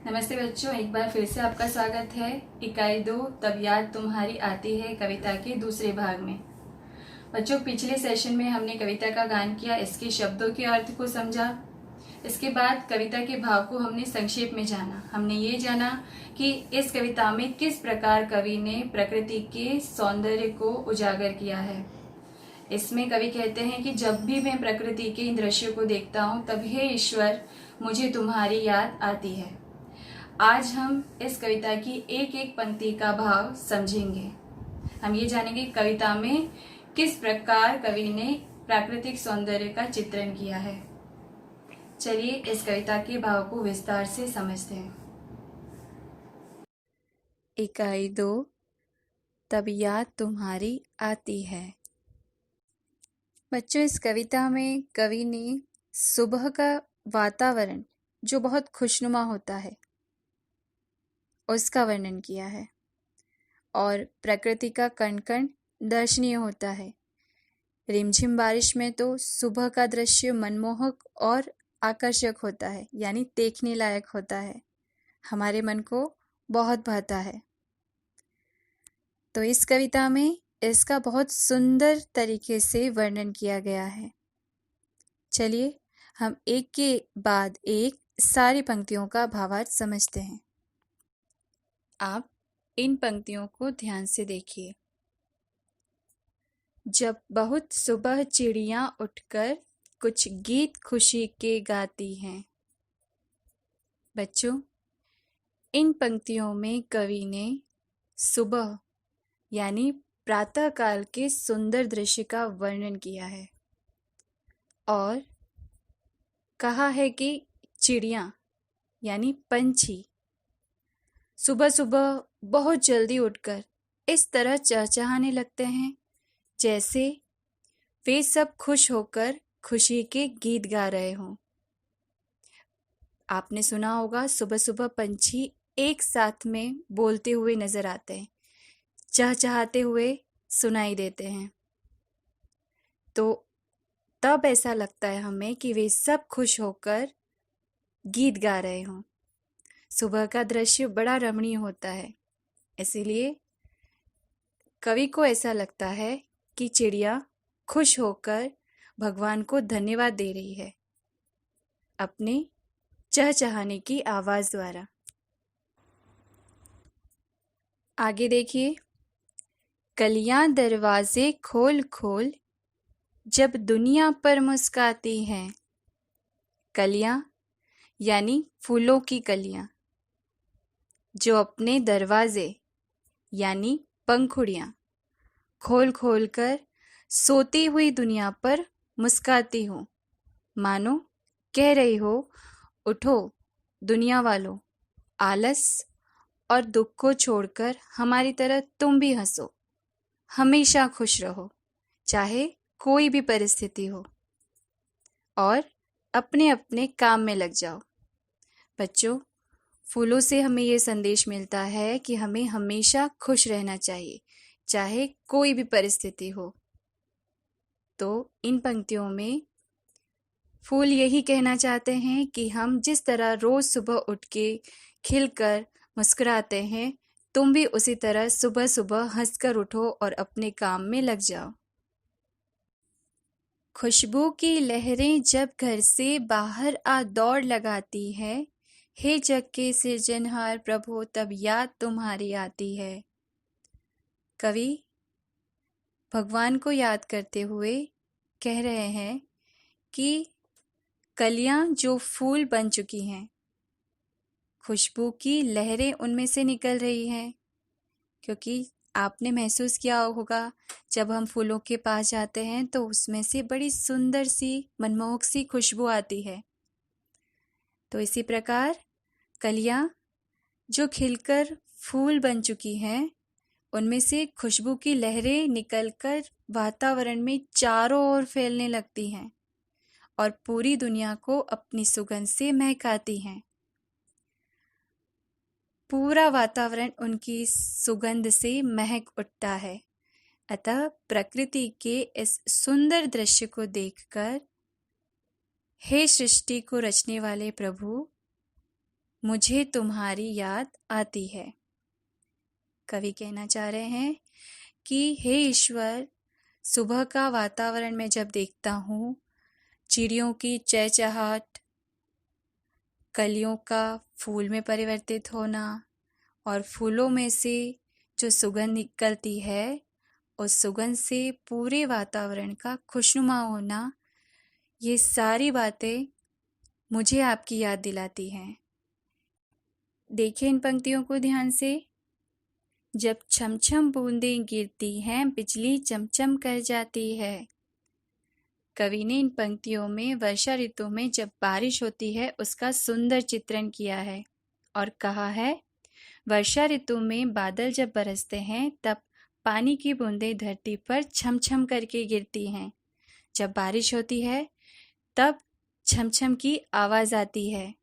नमस्ते बच्चों, एक बार फिर से आपका स्वागत है। इकाई 2 तब याद तुम्हारी आती है कविता के दूसरे भाग में। बच्चों, पिछले सेशन में हमने कविता का गान किया, इसके शब्दों के अर्थ को समझा। इसके बाद कविता के भाव को हमने संक्षेप में जाना। हमने ये जाना कि इस कविता में किस प्रकार कवि ने प्रकृति के सौंदर्य को उजागर किया है। इसमें कवि कहते हैं कि जब भी मैं प्रकृति के इन दृश्यों को देखता हूँ तब हे ईश्वर मुझे तुम्हारी याद आती है। आज हम इस कविता की एक एक पंक्ति का भाव समझेंगे। हम ये जानेंगे कविता में किस प्रकार कवि ने प्राकृतिक सौंदर्य का चित्रण किया है। चलिए इस कविता के भाव को विस्तार से समझते हैं। इकाई 2 तब याद तुम्हारी आती है। बच्चों, इस कविता में कवि ने सुबह का वातावरण जो बहुत खुशनुमा होता है उसका वर्णन किया है और प्रकृति का कण कण दर्शनीय होता है। रिमझिम बारिश में तो सुबह का दृश्य मनमोहक और आकर्षक होता है, यानी देखने लायक होता है, हमारे मन को बहुत भाता है। तो इस कविता में इसका बहुत सुंदर तरीके से वर्णन किया गया है। चलिए हम एक के बाद एक सारी पंक्तियों का भावार्थ समझते हैं। आप इन पंक्तियों को ध्यान से देखिए। जब बहुत सुबह चिड़ियां उठकर कुछ गीत खुशी के गाती हैं। बच्चों, इन पंक्तियों में कवि ने सुबह यानी प्रातः काल के सुंदर दृश्य का वर्णन किया है और कहा है कि चिड़ियां यानी पंछी सुबह सुबह बहुत जल्दी उठकर इस तरह चहचहाने लगते हैं जैसे वे सब खुश होकर खुशी के गीत गा रहे हों। आपने सुना होगा सुबह सुबह पंछी एक साथ में बोलते हुए नजर आते हैं, चहचहाते हुए सुनाई देते हैं। तो तब ऐसा लगता है हमें कि वे सब खुश होकर गीत गा रहे हों। सुबह का दृश्य बड़ा रमणीय होता है, इसीलिए कवि को ऐसा लगता है कि चिड़िया खुश होकर भगवान को धन्यवाद दे रही है अपने चहचहाने की आवाज द्वारा। आगे देखिए, कलियां दरवाजे खोल खोल जब दुनिया पर मुस्काती हैं। कलियां यानी फूलों की कलियां जो अपने दरवाजे यानी पंखुड़ियां खोल खोल कर सोती हुई दुनिया पर मुस्काती हो, मानो कह रही हो, उठो दुनिया वालों, आलस और दुख को छोड़कर हमारी तरह तुम भी हंसो, हमेशा खुश रहो, चाहे कोई भी परिस्थिति हो, और अपने अपने काम में लग जाओ। बच्चों, फूलों से हमें ये संदेश मिलता है कि हमें हमेशा खुश रहना चाहिए, चाहे कोई भी परिस्थिति हो। तो इन पंक्तियों में फूल यही कहना चाहते हैं कि हम जिस तरह रोज सुबह उठ के खिलकर मुस्कुराते हैं, तुम भी उसी तरह सुबह सुबह हंसकर उठो और अपने काम में लग जाओ। खुशबू की लहरें जब घर से बाहर आ दौड़ लगाती है, हे जग के सृजनहार प्रभु तब याद तुम्हारी आती है। कवि भगवान को याद करते हुए कह रहे हैं कि कलियां जो फूल बन चुकी हैं, खुशबू की लहरें उनमें से निकल रही हैं, क्योंकि आपने महसूस किया होगा जब हम फूलों के पास जाते हैं तो उसमें से बड़ी सुंदर सी मनमोहक सी खुशबू आती है। तो इसी प्रकार कलियां जो खिलकर फूल बन चुकी हैं, उनमें से खुशबू की लहरें निकलकर वातावरण में चारों ओर फैलने लगती हैं और पूरी दुनिया को अपनी सुगंध से महकाती हैं। पूरा वातावरण उनकी सुगंध से महक उठता है। अतः प्रकृति के इस सुंदर दृश्य को देखकर हे सृष्टि को रचने वाले प्रभु, मुझे तुम्हारी याद आती है। कवि कहना चाह रहे हैं कि हे ईश्वर, सुबह का वातावरण में जब देखता हूँ, चिड़ियों की चहचहाट, कलियों का फूल में परिवर्तित होना और फूलों में से जो सुगंध निकलती है, उस सुगंध से पूरे वातावरण का खुशनुमा होना, ये सारी बातें मुझे आपकी याद दिलाती हैं। देखिए इन पंक्तियों को ध्यान से। जब छमछम बूंदें गिरती हैं, बिजली चमचम कर जाती है। कवि ने इन पंक्तियों में वर्षा ऋतु में जब बारिश होती है उसका सुंदर चित्रण किया है और कहा है, वर्षा ऋतु में बादल जब बरसते हैं तब पानी की बूंदें धरती पर छमछम करके गिरती हैं। जब बारिश होती है तब छमछम की आवाज आती है।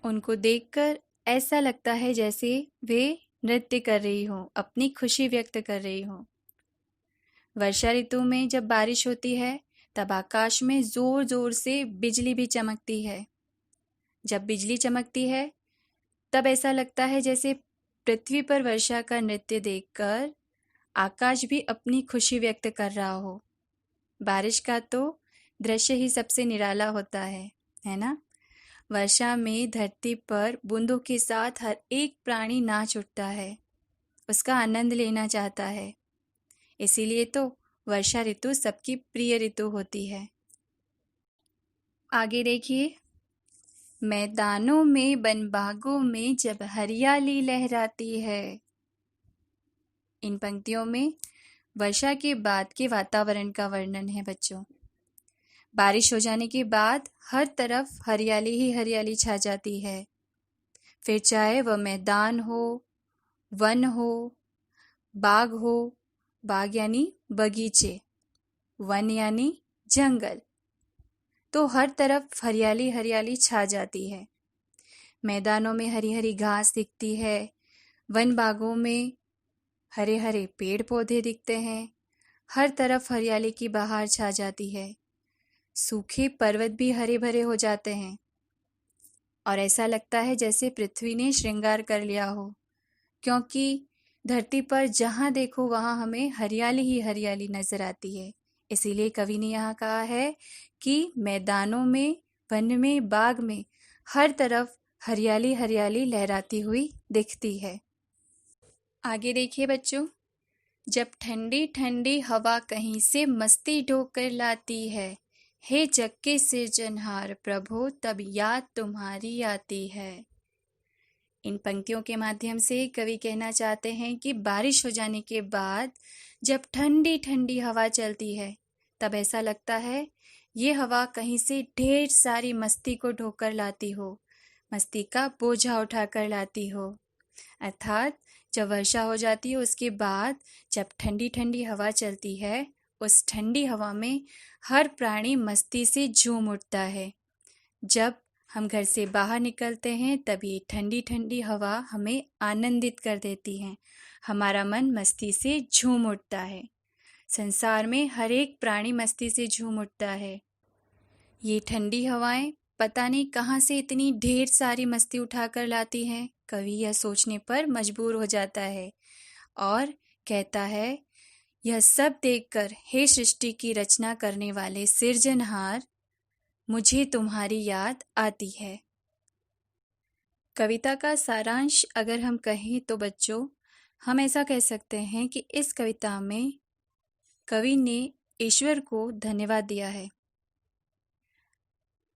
उनको देखकर ऐसा लगता है जैसे वे नृत्य कर रही हो, अपनी खुशी व्यक्त कर रही हो। वर्षा ऋतु में जब बारिश होती है तब आकाश में जोर जोर से बिजली भी चमकती है। जब बिजली चमकती है तब ऐसा लगता है जैसे पृथ्वी पर वर्षा का नृत्य देखकर आकाश भी अपनी खुशी व्यक्त कर रहा हो। बारिश का तो दृश्य ही सबसे निराला होता है ना? वर्षा में धरती पर बूंदों के साथ हर एक प्राणी नाच उठता है, उसका आनंद लेना चाहता है। इसीलिए तो वर्षा ऋतु सबकी प्रिय ऋतु होती है। आगे देखिए, मैदानों में बनबागों में जब हरियाली लहराती है। इन पंक्तियों में वर्षा के बाद के वातावरण का वर्णन है बच्चों। बारिश हो जाने के बाद हर तरफ हरियाली ही हरियाली छा जाती है। फिर चाहे वह मैदान हो, वन हो, बाग हो, बाग यानी बगीचे, वन यानी जंगल, तो हर तरफ हरियाली हरियाली छा जाती है। मैदानों में हरी हरी घास दिखती है, वन बागों में हरे हरे पेड़ पौधे दिखते हैं, हर तरफ हरियाली की बहार छा जाती है। सूखे पर्वत भी हरे भरे हो जाते हैं और ऐसा लगता है जैसे पृथ्वी ने श्रृंगार कर लिया हो, क्योंकि धरती पर जहाँ देखो वहाँ हमें हरियाली ही हरियाली नजर आती है। इसीलिए कवि ने यहाँ कहा है कि मैदानों में, वन में, बाग में हर तरफ हरियाली हरियाली लहराती हुई दिखती है। आगे देखिए बच्चों, जब ठंडी ठंडी हवा कहीं से मस्ती ढोकर लाती है, हे जग के सृजनहार प्रभु, तब याद तुम्हारी आती है। इन पंक्तियों के माध्यम से कवि कहना चाहते हैं कि बारिश हो जाने के बाद जब ठंडी ठंडी हवा चलती है तब ऐसा लगता है ये हवा कहीं से ढेर सारी मस्ती को ढोकर लाती हो, मस्ती का बोझा उठाकर लाती हो। अर्थात जब वर्षा हो जाती है उसके बाद जब ठंडी ठंडी हवा चलती है, उस ठंडी हवा में हर प्राणी मस्ती से झूम उठता है। जब हम घर से बाहर निकलते हैं तब ये ठंडी ठंडी हवा हमें आनंदित कर देती है, हमारा मन मस्ती से झूम उठता है। संसार में हर एक प्राणी मस्ती से झूम उठता है। ये ठंडी हवाएं पता नहीं कहाँ से इतनी ढेर सारी मस्ती उठाकर लाती हैं। कवि यह सोचने पर मजबूर हो जाता है और कहता है, यह सब देखकर हे सृष्टि की रचना करने वाले सिरजनहार, मुझे तुम्हारी याद आती है। कविता का सारांश अगर हम कहें तो बच्चों, हम ऐसा कह सकते हैं कि इस कविता में कवि ने ईश्वर को धन्यवाद दिया है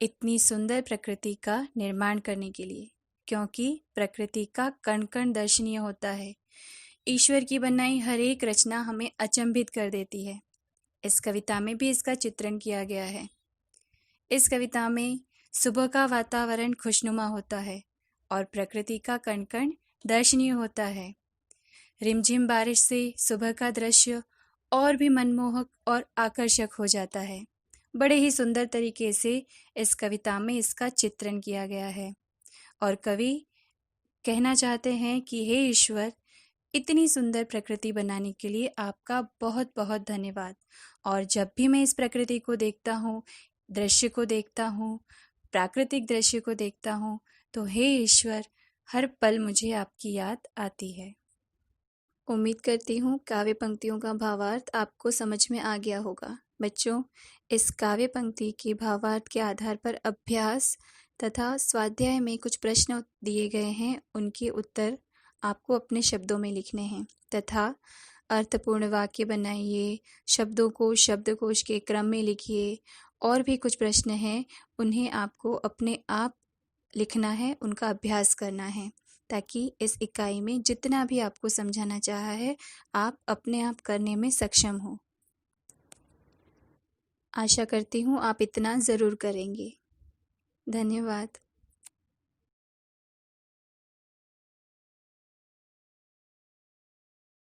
इतनी सुंदर प्रकृति का निर्माण करने के लिए, क्योंकि प्रकृति का कण कण दर्शनीय होता है। ईश्वर की बनाई हर एक रचना हमें अचंभित कर देती है। इस कविता में भी इसका चित्रण किया गया है। इस कविता में सुबह का वातावरण खुशनुमा होता है और प्रकृति का कण कण दर्शनीय होता है। रिमझिम बारिश से सुबह का दृश्य और भी मनमोहक और आकर्षक हो जाता है। बड़े ही सुंदर तरीके से इस कविता में इसका चित्रण किया गया है और कवि कहना चाहते हैं कि हे ईश्वर, इतनी सुंदर प्रकृति बनाने के लिए आपका बहुत बहुत धन्यवाद। और जब भी मैं इस प्रकृति को देखता हूँ, दृश्य को देखता हूँ, प्राकृतिक दृश्य को देखता हूँ, तो हे ईश्वर, हर पल मुझे आपकी याद आती है। उम्मीद करती हूँ काव्य पंक्तियों का भावार्थ आपको समझ में आ गया होगा। बच्चों, इस काव्य पंक्ति के भावार्थ के आधार पर अभ्यास तथा स्वाध्याय में कुछ प्रश्न दिए गए हैं, उनके उत्तर आपको अपने शब्दों में लिखने हैं तथा अर्थपूर्ण वाक्य बनाइए, शब्दों को शब्दकोश के क्रम में लिखिए। और भी कुछ प्रश्न हैं, उन्हें आपको अपने आप लिखना है, उनका अभ्यास करना है, ताकि इस इकाई में जितना भी आपको समझाना चाहा है, आप अपने आप करने में सक्षम हो। आशा करती हूँ आप इतना ज़रूर करेंगे। धन्यवाद।